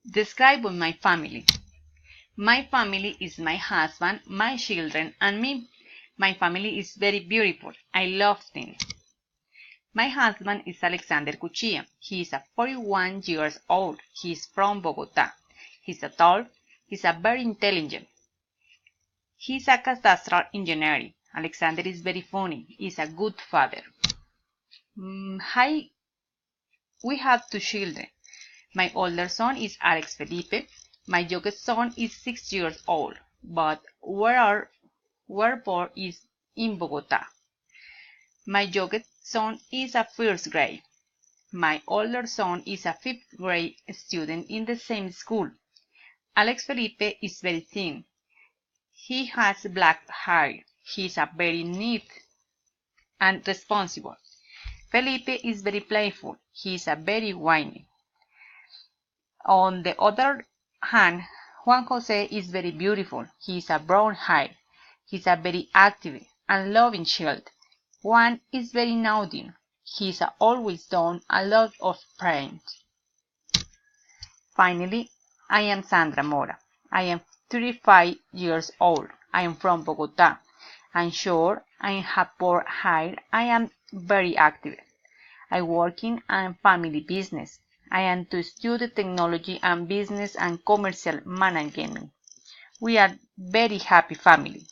Describe my family. My family is my husband, my children, and me. My family is very beautiful. I love them. My husband is Alexander Cuchilla. He is 41 years old. He is from Bogota. He's tall. He's very intelligent. He's a cadastral engineer. Alexander is very funny. He's a good father. Hi, we have two children. My older son is Alex Felipe. My youngest son is 6 years old, but wherefore is in Bogota. My youngest son is a first grade. My older son is a fifth grade student in the same school. Alex Felipe is very thin. He has black hair. He is a very neat and responsible. Felipe is very playful. He is a very whiny. On the other hand, Juan Jose is very beautiful. He is a brown hair. He is a very active and loving child. Juan is very naughty. He is always done a lot of pranks. Finally, I am Sandra Mora. I am 35 years old. I am from Bogota. I'm short. I have poor hair. I am very active. I work in a family business. I am to study technology and business and commercial management. We are very happy family.